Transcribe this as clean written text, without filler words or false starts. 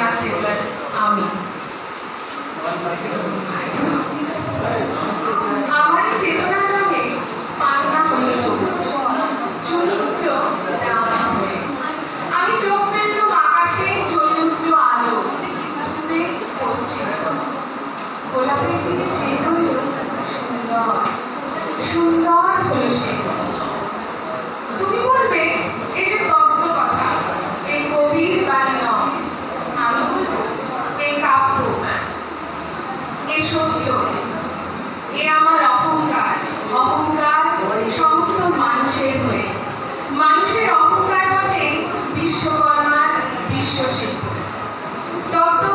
চেতনার চেতনার আমি। আমার চেতনার রঙে পান্না হলো সবুজ, চলে উঠল ডানা হয়ে। আমি চোখ ফেললাম আকাশে, চলে উঠল আলো দূরে পশ্চিমে। গোলাপের দিকে চেয়ে রইল সুন্দর, সুন্দর হলো সে। তুমি বলবে এই যে তত্ত্ব কথা, এই গভীর গান নয়। আমি বলবো এই কাব্য, এ সত্য, এ আমার অহংকার। অহংকার সমস্ত মানুষের হয়ে, মানুষের অহংকার বটে বিশ্বকর্মার বিশ্বশিল্প। তত্ত্ব